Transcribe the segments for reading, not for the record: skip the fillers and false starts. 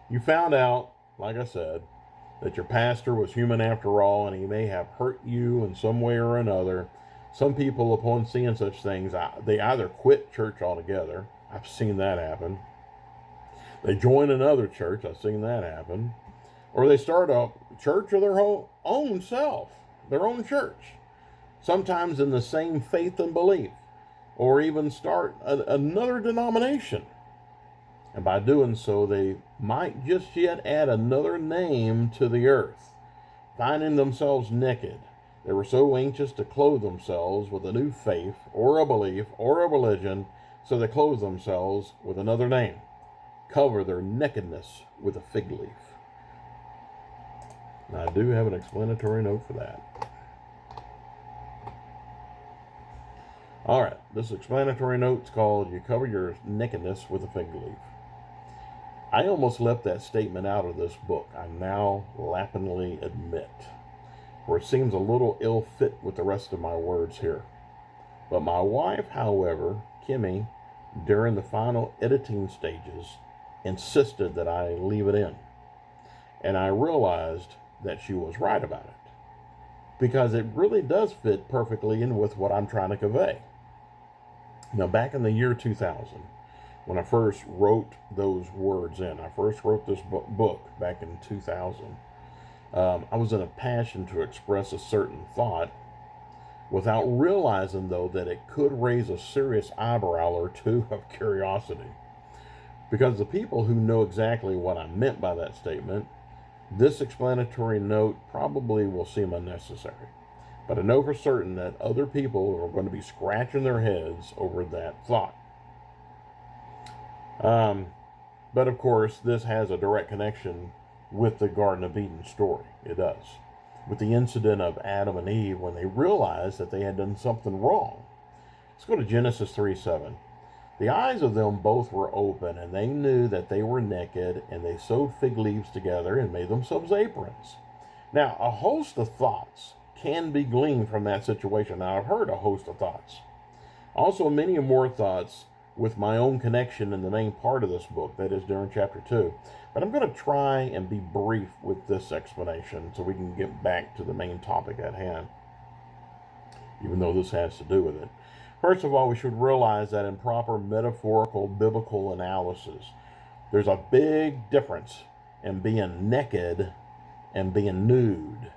You found out, like I said, that your pastor was human after all, and he may have hurt you in some way or another. Some people, upon seeing such things, they either quit church altogether. I've seen that happen. They join another church. I've seen that happen. Or they start a church of their own self, their own church, sometimes in the same faith and belief, or even start another denomination. And by doing so, they might just yet add another name to the earth, finding themselves naked. They were so anxious to clothe themselves with a new faith, or a belief, or a religion, so they clothe themselves with another name, cover their nakedness with a fig leaf. Now, I do have an explanatory note for that. All right, this explanatory note is called "You Cover Your Nakedness with a Fig Leaf." I almost left that statement out of this book, I now laughingly admit, for it seems a little ill fit with the rest of my words here. But my wife, however, Kimmy, during the final editing stages, insisted that I leave it in. And I realized that she was right about it, because it really does fit perfectly in with what I'm trying to convey. Now, back in the year 2000, when I first wrote those words in, I first wrote this book back in 2000, I was in a passion to express a certain thought without realizing, though, that it could raise a serious eyebrow or two of curiosity. Because the people who know exactly what I meant by that statement, this explanatory note probably will seem unnecessary. But I know for certain that other people are going to be scratching their heads over that thought. But of course, this has a direct connection with the Garden of Eden story. It does. With the incident of Adam and Eve when they realized that they had done something wrong. Let's go to Genesis 3:7. The eyes of them both were open, and they knew that they were naked, and they sewed fig leaves together and made themselves aprons. Now, a host of thoughts can be gleaned from that situation. Now, I've heard a host of thoughts. Also, many more thoughts with my own connection in the main part of this book, that is during chapter 2. But I'm going to try and be brief with this explanation so we can get back to the main topic at hand, even though this has to do with it. First of all, we should realize that in proper metaphorical biblical analysis, there's a big difference in being naked and being nude.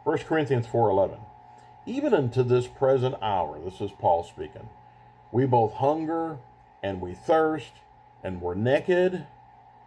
1 Corinthians 4:11. Even unto this present hour, this is Paul speaking, we both hunger and we thirst, and we're naked,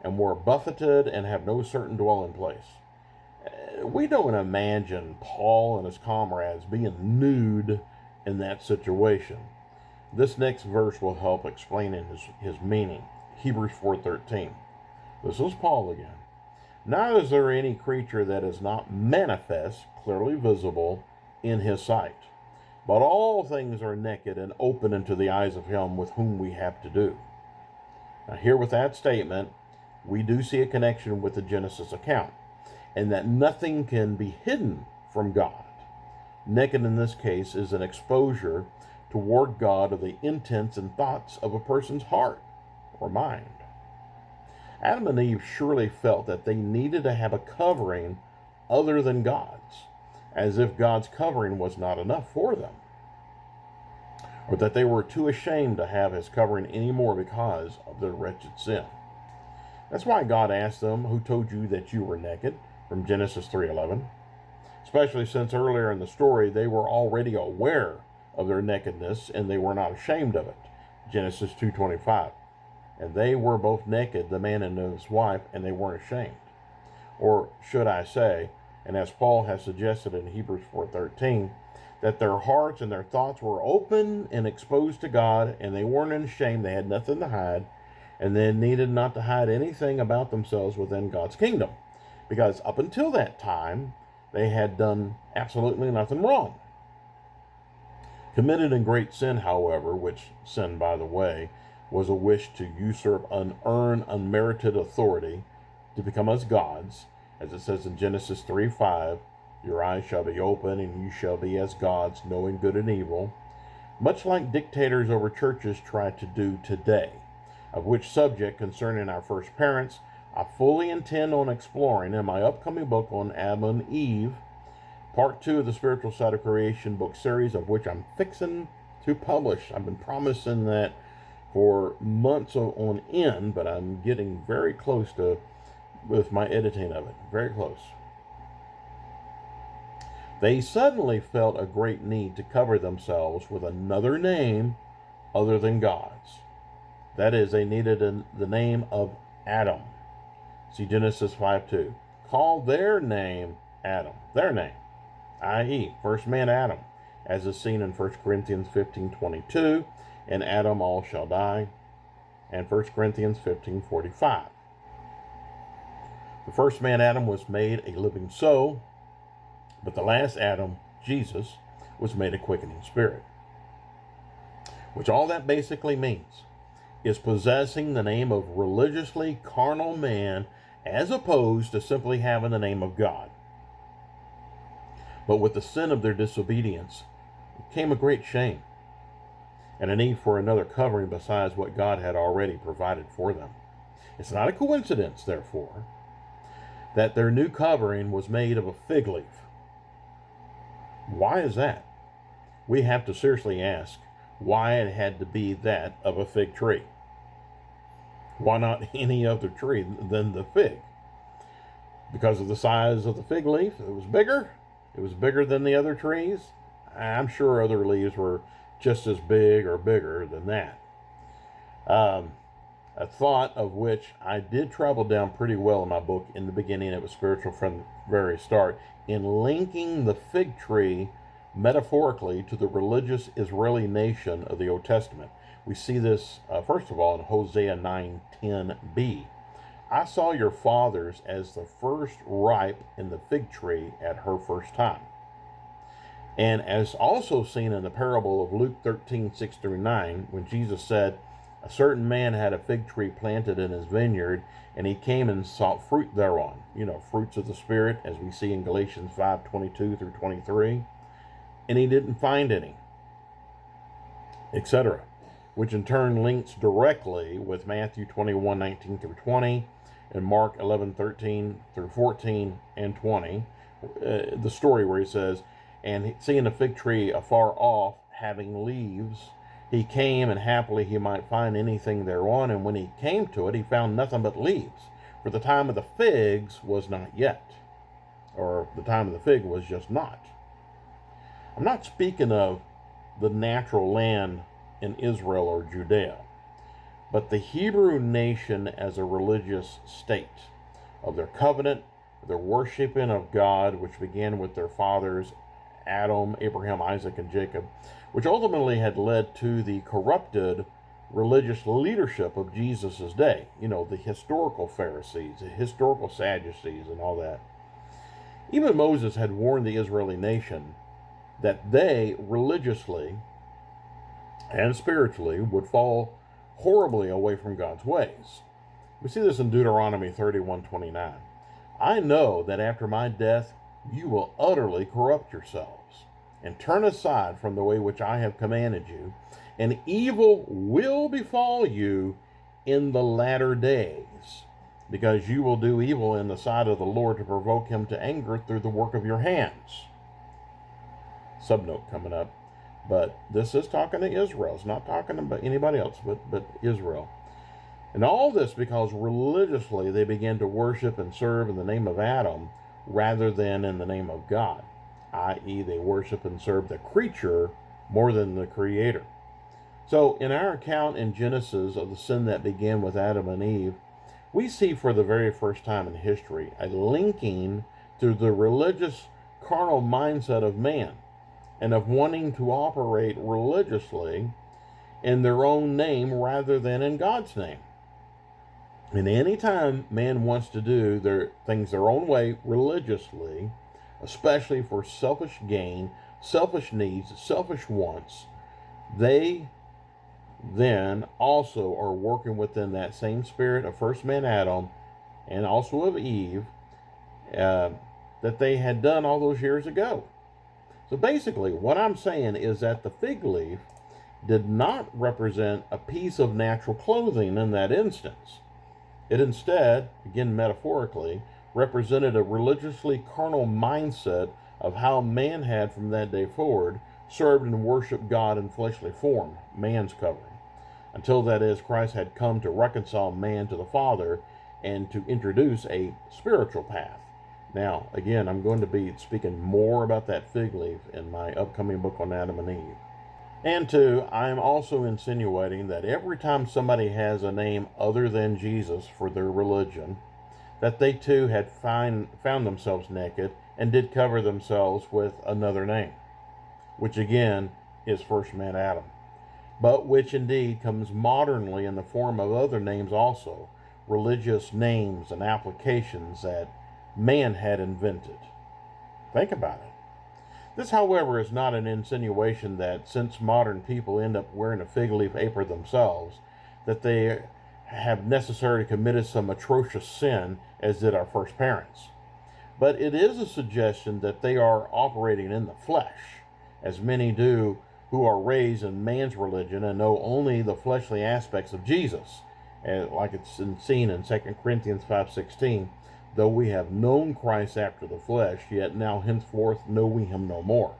and we're buffeted, and have no certain dwelling place. We don't imagine Paul and his comrades being nude in that situation. This next verse will help explain his meaning. Hebrews 4:13. This is Paul again. Neither is there any creature that is not manifest, clearly visible, in his sight. But all things are naked and open unto the eyes of him with whom we have to do. Now, here with that statement, we do see a connection with the Genesis account, and that nothing can be hidden from God. Naked in this case is an exposure toward God of the intents and thoughts of a person's heart or mind. Adam and Eve surely felt that they needed to have a covering other than God's, as if God's covering was not enough for them, or that they were too ashamed to have his covering anymore because of their wretched sin. That's why God asked them, "Who told you that you were naked?" from Genesis 3:11. Especially since earlier in the story they were already aware of their nakedness and they were not ashamed of it. Genesis 2:25. And they were both naked, the man and his wife, and they weren't ashamed. Or should I say, and as Paul has suggested in Hebrews 4:13, that their hearts and their thoughts were open and exposed to God, and they weren't ashamed, they had nothing to hide, and they needed not to hide anything about themselves within God's kingdom. Because up until that time, they had done absolutely nothing wrong. Committed in great sin, however, which sin, by the way, was a wish to usurp unearned, unmerited authority to become as gods, as it says in Genesis 3:5, your eyes shall be open and you shall be as gods, knowing good and evil, much like dictators over churches try to do today, of which subject concerning our first parents, I fully intend on exploring in my upcoming book on Adam and Eve, part 2 of the Spiritual Side of Creation book series, of which I'm fixing to publish. I've been promising that for months on end, but I'm getting very close to with my editing of it. Very close. They suddenly felt a great need to cover themselves with another name other than God's. That is, they needed the name of Adam. See Genesis 5:2. Call their name Adam. Their name, i.e., first man Adam, as is seen in 1 Corinthians 15:22, and Adam all shall die, and 1 Corinthians 15:45. The first man Adam was made a living soul, but the last Adam, Jesus, was made a quickening spirit. Which all that basically means is possessing the name of religiously carnal man as opposed to simply having the name of God. But with the sin of their disobedience came a great shame and a need for another covering besides what God had already provided for them. It's not a coincidence, therefore, that their new covering was made of a fig leaf. Why is that? We have to seriously ask why it had to be that of a fig tree. Why not any other tree than the fig? Because of the size of the fig leaf? It was bigger? It was bigger than the other trees? I'm sure other leaves were just as big or bigger than that. A thought of which I did travel down pretty well in my book in the beginning. It was spiritual from the very start, in linking the fig tree metaphorically to the religious Israeli nation of the Old Testament. We see this, first of all, in Hosea 9:10b. I saw your fathers as the first ripe in the fig tree at her first time. And as also seen in the parable of Luke 13:6-9, when Jesus said, a certain man had a fig tree planted in his vineyard, and he came and sought fruit thereon. You know, fruits of the Spirit, as we see in Galatians 5:22-23. And he didn't find any, etc. Which in turn links directly with Matthew 21:19-20 and Mark 11:13-14 and 20. The story where he says, and seeing a fig tree afar off, having leaves, he came, and happily he might find anything thereon. And when he came to it, he found nothing but leaves, for the time of the figs was not yet, or the time of the fig was just not. I'm not speaking of the natural land in Israel or Judea, but the Hebrew nation as a religious state, of their covenant, their worshiping of God, which began with their fathers, Adam, Abraham, Isaac, and Jacob, which ultimately had led to the corrupted religious leadership of Jesus' day. You know, the historical Pharisees, the historical Sadducees, and all that. Even Moses had warned the Israeli nation that they religiously and spiritually would fall horribly away from God's ways. We see this in Deuteronomy 31:29. I know that after my death you will utterly corrupt yourselves and turn aside from the way which I have commanded you, and evil will befall you in the latter days, because you will do evil in the sight of the Lord to provoke him to anger through the work of your hands. Subnote coming up. But this is talking to Israel. It's not talking about anybody else, but Israel. And all this because religiously they began to worship and serve in the name of Adam rather than in the name of God, i.e. they worship and serve the creature more than the Creator. So in our account in Genesis of the sin that began with Adam and Eve, we see for the very first time in history a linking to the religious carnal mindset of man, and of wanting to operate religiously in their own name rather than in God's name. And any time man wants to do their things their own way religiously, especially for selfish gain, selfish needs, selfish wants, they then also are working within that same spirit of first man Adam and also of Eve that they had done all those years ago. So basically, what I'm saying is that the fig leaf did not represent a piece of natural clothing in that instance. It instead, again metaphorically, represented a religiously carnal mindset of how man had from that day forward served and worshiped God in fleshly form, man's covering, until that is Christ had come to reconcile man to the Father and to introduce a spiritual path. Now, again, I'm going to be speaking more about that fig leaf in my upcoming book on Adam and Eve. And two, I am also insinuating that every time somebody has a name other than Jesus for their religion, that they too had found themselves naked and did cover themselves with another name, which again is first man Adam, but which indeed comes modernly in the form of other names also, religious names and applications that man had invented. Think about it. This, however, is not an insinuation that since modern people end up wearing a fig leaf apron themselves, that they have necessarily committed some atrocious sin as did our first parents. But it is a suggestion that they are operating in the flesh, as many do who are raised in man's religion and know only the fleshly aspects of Jesus, like it's seen in 2 Corinthians 5:16. Though we have known Christ after the flesh, yet now henceforth know we him no more.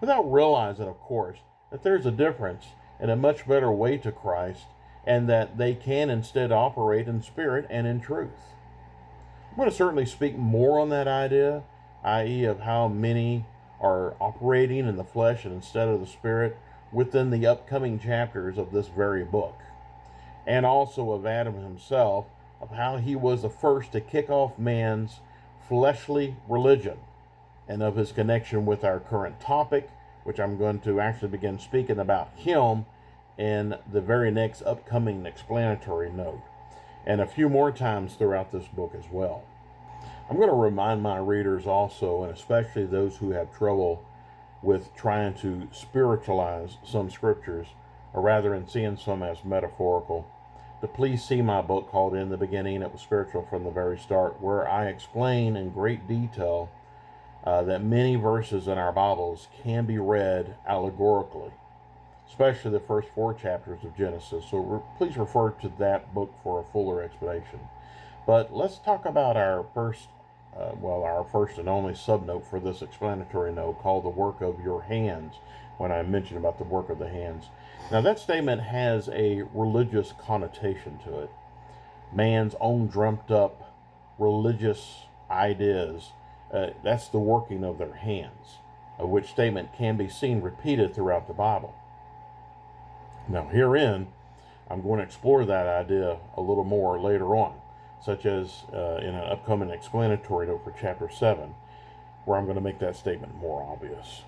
Without realizing, of course, that there's a difference and a much better way to Christ, and that they can instead operate in spirit and in truth. I'm going to certainly speak more on that idea, i.e. of how many are operating in the flesh and instead of the spirit, within the upcoming chapters of this very book, and also of Adam himself, of how he was the first to kick off man's fleshly religion, and of his connection with our current topic, which I'm going to actually begin speaking about him in the very next upcoming explanatory note, and a few more times throughout this book as well. I'm going to remind my readers also, and especially those who have trouble with trying to spiritualize some scriptures, or rather in seeing some as metaphorical, to please see my book called In the Beginning, It Was Spiritual from the Very Start, where I explain in great detail that many verses in our Bibles can be read allegorically, especially the first 4 chapters of Genesis. So please refer to that book for a fuller explanation. But let's talk about our first and only subnote for this explanatory note, called the work of your hands, when I mentioned about the work of the hands. Now, that statement has a religious connotation to it. Man's own dreamt up religious ideas, that's the working of their hands, which statement can be seen repeated throughout the Bible. Now, herein, I'm going to explore that idea a little more later on, such as in an upcoming explanatory note for chapter 7, where I'm going to make that statement more obvious.